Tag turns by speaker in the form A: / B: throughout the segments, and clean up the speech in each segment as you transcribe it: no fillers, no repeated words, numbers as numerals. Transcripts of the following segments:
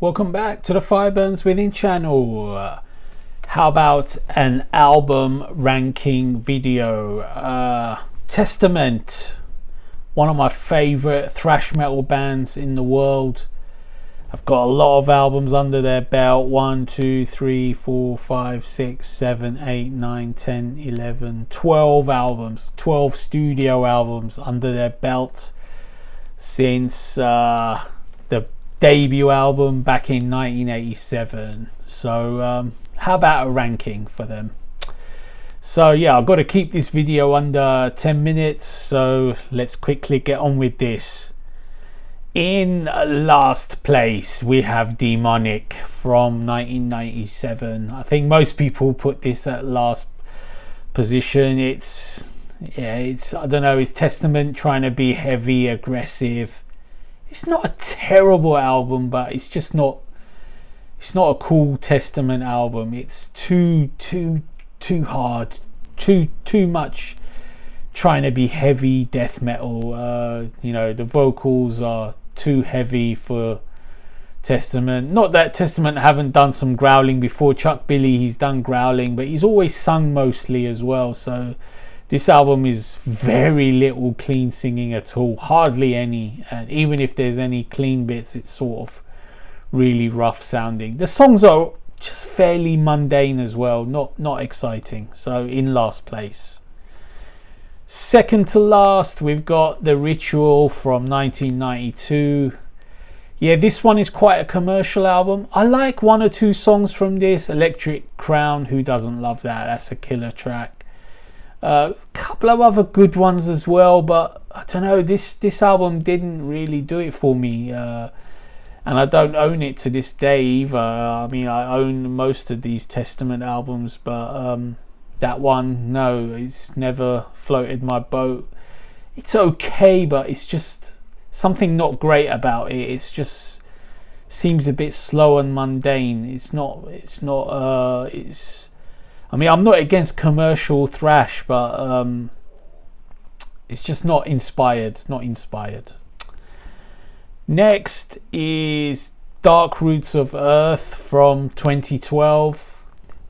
A: Welcome back to the Fireburns Within channel. How about an album ranking video? Testament, one of my favorite thrash metal bands in the world. I've got a lot of albums under their belt. 1, 2, 3, 4, 5, 6, 7, 8, 9, 10, 11, 12 albums, 12 studio albums under their belts since the debut album back in 1987. So how about a ranking for them? So yeah, I've got to keep this video under 10 minutes, so let's quickly get on with this. In last place we have Demonic from 1997. I think most people put this at last position. It's I don't know, it's Testament trying to be heavy, aggressive. It's not a terrible album, but it's just not, it's not a cool Testament album. It's too hard, too much trying to be heavy death metal. You know, the vocals are too heavy for Testament. Not that Testament haven't done some growling before. Chuck Billy, he's done growling, but he's always sung mostly as well. So this album is very little clean singing at all, hardly any, and even if there's any clean bits, it's sort of really rough sounding. The songs are just fairly mundane as well, not exciting. So in last place. Second to last, we've got The Ritual from 1992. Yeah, this one is quite a commercial album. I like one or two songs from this. Electric Crown, who doesn't love that? That's a killer track. A couple of other good ones as well, but I don't know, this album didn't really do it for me, and I don't own it to this day either. I mean, I own most of these Testament albums, but that one, no, it's never floated my boat. It's okay, but it's just something not great about it. It's just seems a bit slow and mundane. I mean, I'm not against commercial thrash, but it's just not inspired. Next is Dark Roots of Earth from 2012.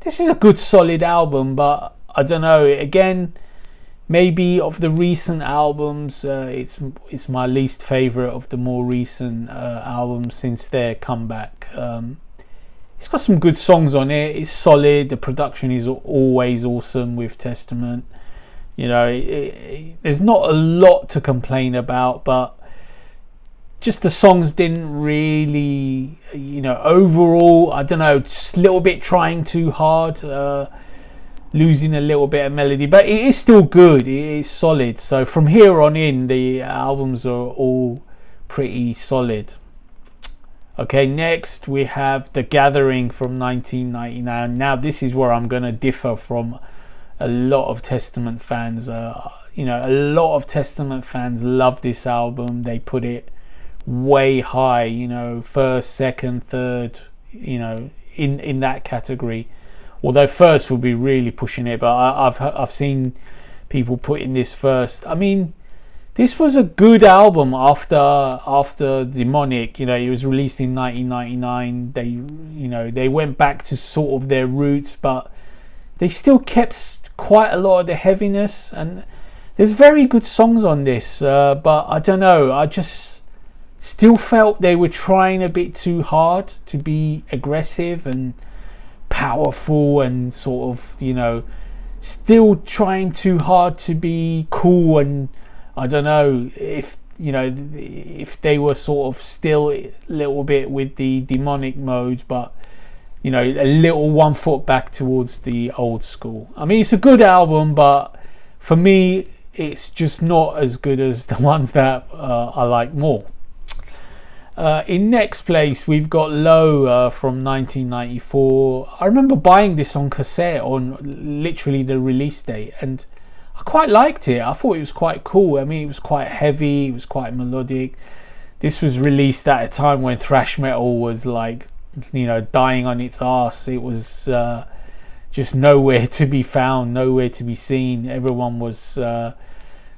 A: This is a good solid album, but I don't know, again, maybe of the recent albums, it's my least favorite of the more recent albums since their comeback. It's got some good songs on it. It's solid. The production is always awesome with Testament. You know, there's not a lot to complain about, but just the songs didn't really, you know, overall, I don't know, just a little bit trying too hard, losing a little bit of melody, but it is still good. It is solid. So from here on in, the albums are all pretty solid. Okay, next we have The Gathering from 1999. Now this is where I'm going to differ from a lot of Testament fans. You know, a lot of Testament fans love this album. They put it way high, you know, first, second, third, you know, in that category. Although first would be really pushing it, but I've seen people putting this first. I mean, this was a good album after Demonic. You know, it was released in 1999. They went back to sort of their roots, but they still kept quite a lot of the heaviness, and there's very good songs on this, but I don't know, I just still felt they were trying a bit too hard to be aggressive and powerful, and sort of, you know, still trying too hard to be cool. And I don't know if, you know, if they were sort of still a little bit with the Demonic mode, but, you know, a little 1 foot back towards the old school. I mean, it's a good album, but for me, it's just not as good as the ones that I like more. In next place, we've got Low from 1994. I remember buying this on cassette on literally the release date, and I quite liked it. I thought it was quite cool. I mean, it was quite heavy, it was quite melodic. This was released at a time when thrash metal was like, you know, dying on its arse. It was just nowhere to be found, nowhere to be seen. Everyone was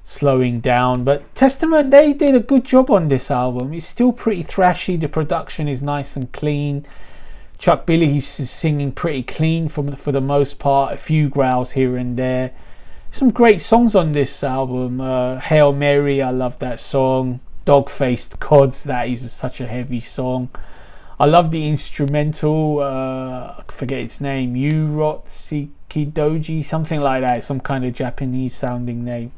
A: slowing down. But Testament, they did a good job on this album. It's still pretty thrashy. The production is nice and clean. Chuck Billy, he's singing pretty clean for the most part. A few growls here and there. Some great songs on this album. Hail Mary, I love that song. Dog-Faced Cods, that is such a heavy song. I love the instrumental. I forget its name. Urotsukidoji, something like that. Some kind of Japanese sounding name.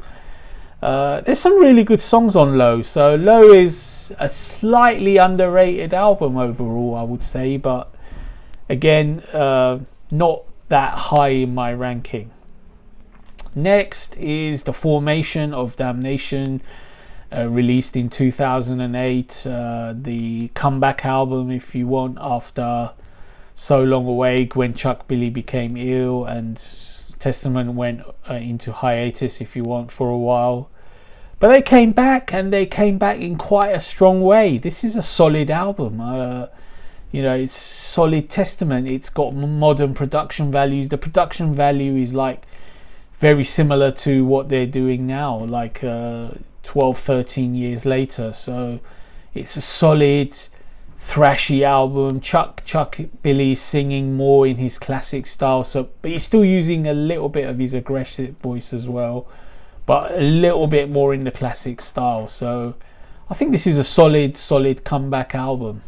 A: There's some really good songs on Low. So Low is a slightly underrated album overall, I would say. But again, not that high in my ranking. Next is The Formation of Damnation, released in 2008. The comeback album, if you want, after so long away, when Chuck Billy became ill and Testament went into hiatus, if you want, for a while. But they came back, and they came back in quite a strong way. This is a solid album. It's solid Testament. It's got modern production values. The production value is like very similar to what they're doing now, like 12-13 years later. So it's a solid thrashy album. Chuck Billy singing more in his classic style, but he's still using a little bit of his aggressive voice as well, but a little bit more in the classic style. So I think this is a solid comeback album.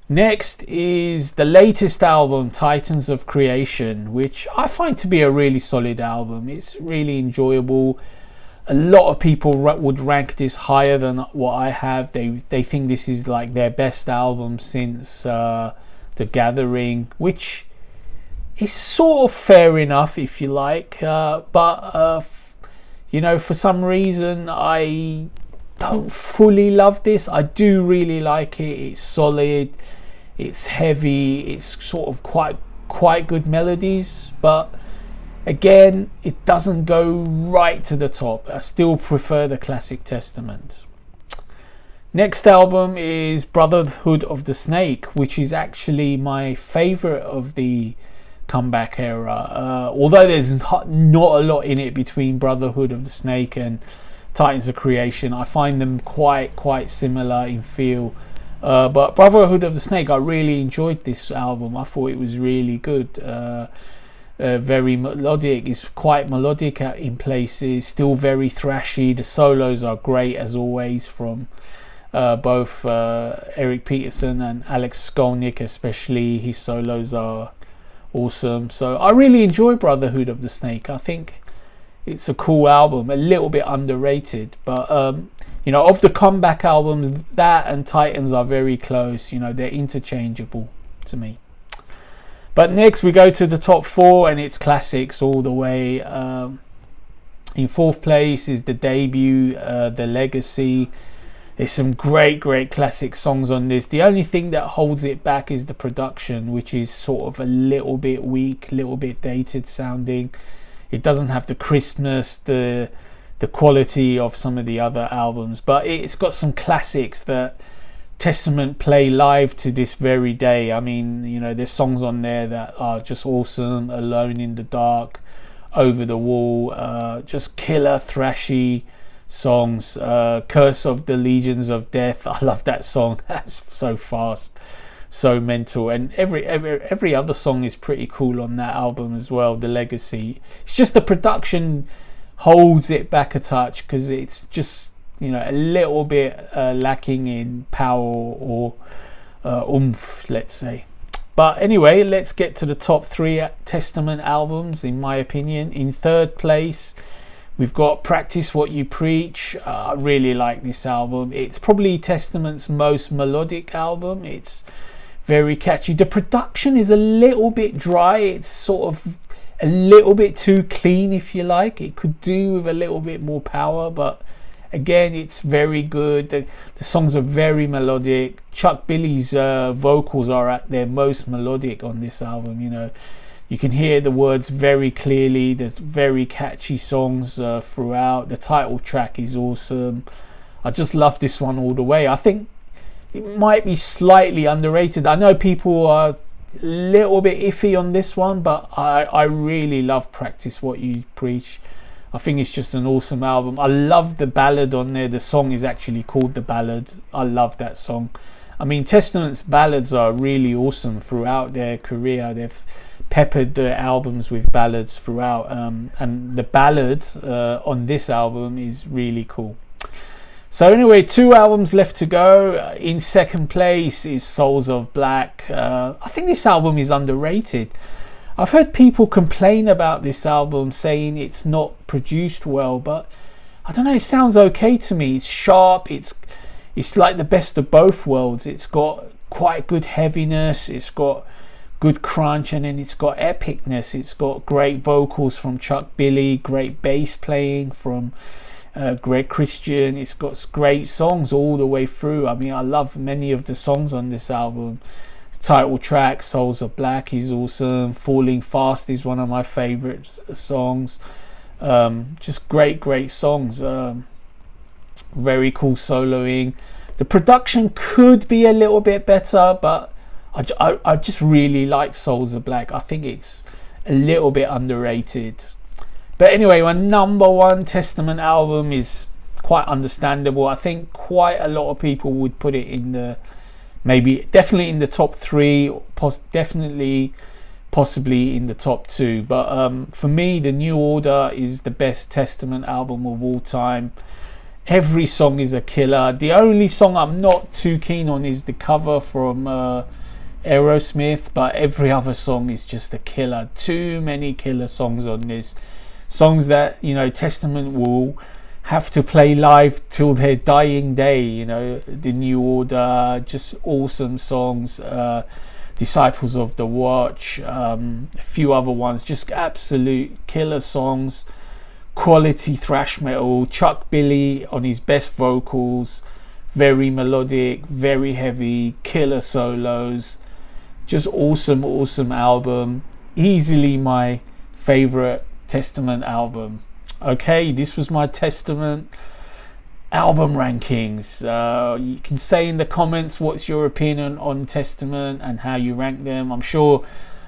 A: Next is the latest album, Titans of Creation, which I find to be a really solid album. It's really enjoyable. A lot of people would rank this higher than what I have. They think this is like their best album since The Gathering, which is sort of fair enough if you like. But for some reason I don't fully love this. I do really like it. It's solid, it's heavy, it's sort of quite good melodies, but again, it doesn't go right to the top. I still prefer the classic Testament. Next album is Brotherhood of the Snake, which is actually my favorite of the comeback era. Although there's not a lot in it between Brotherhood of the Snake and Titans of Creation, I find them quite similar in feel. But Brotherhood of the Snake, I really enjoyed this album. I thought it was really good. Very melodic. It's quite melodic in places, still very thrashy. The solos are great as always from both Eric Peterson and Alex Skolnick, especially. His solos are awesome. So I really enjoy Brotherhood of the Snake. I think it's a cool album, a little bit underrated, but of the comeback albums, that and Titans are very close. They're interchangeable to me. But next we go to the top 4, and it's classics all the way. In 4th place is the debut, The Legacy. There's some great classic songs on this. The only thing that holds it back is the production, which is sort of a little bit weak, little bit dated sounding. It doesn't have the crispness, the quality of some of the other albums, but it's got some classics that Testament play live to this very day. I mean, there's songs on there that are just awesome. Alone in the Dark, Over the Wall, just killer thrashy songs. Curse of the Legions of Death, I love that song. That's so fast, so mental, and every other song is pretty cool on that album as well. The Legacy, it's just the production holds it back a touch because it's just a little bit lacking in power or oomph, let's say. But anyway, let's get to the top 3 Testament albums in my opinion. In 3rd place we've got Practice What You Preach. I really like this album. It's probably Testament's most melodic album. It's very catchy. The production is a little bit dry. It's sort of a little bit too clean, if you like. It could do with a little bit more power, but again, it's very good. The songs are very melodic. Chuck Billy's vocals are at their most melodic on this album. You can hear the words very clearly. There's very catchy songs throughout. The title track is awesome. I just love this one all the way. I think it might be slightly underrated. I know people are a little bit iffy on this one, but I really love Practice What You Preach. I think it's just an awesome album. I love the ballad on there. The song is actually called The Ballad. I love that song. I mean, Testament's ballads are really awesome throughout their career. They've peppered their albums with ballads throughout, and the ballad on this album is really cool. So anyway, 2 albums left to go. In second place is Souls of Black. I think this album is underrated. I've heard people complain about this album, saying it's not produced well, but I don't know, it sounds okay to me. It's sharp, it's like the best of both worlds. It's got quite good heaviness, it's got good crunch, and then it's got epicness. It's got great vocals from Chuck Billy, great bass playing from Greg Christian. It's got great songs all the way through. I mean, I love many of the songs on this album. Title track Souls of Black is awesome. Falling Fast is one of my favorite songs. Just great songs. Very cool soloing. The production could be a little bit better, but I just really like Souls of Black. I think it's a little bit underrated. But anyway, my number 1 Testament album is quite understandable. I think quite a lot of people would put it in the definitely in the top 3, possibly in the top 2. But for me, The New Order is the best Testament album of all time. Every song is a killer. The only song I'm not too keen on is the cover from Aerosmith, but every other song is just a killer. Too many killer songs on this. Songs that, you know, Testament will have to play live till their dying day. You know, The New Order, just awesome songs. Disciples of the Watch, a few other ones, just absolute killer songs. Quality thrash metal. Chuck Billy on his best vocals, very melodic, very heavy, killer solos. Just awesome album. Easily my favorite Testament album. Okay, this was my Testament album rankings. You can say in the comments what's your opinion on Testament and how you rank them. I'm sure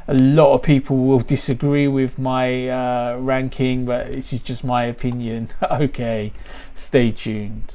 A: a lot of people will disagree with my ranking, but this is just my opinion. Okay, stay tuned.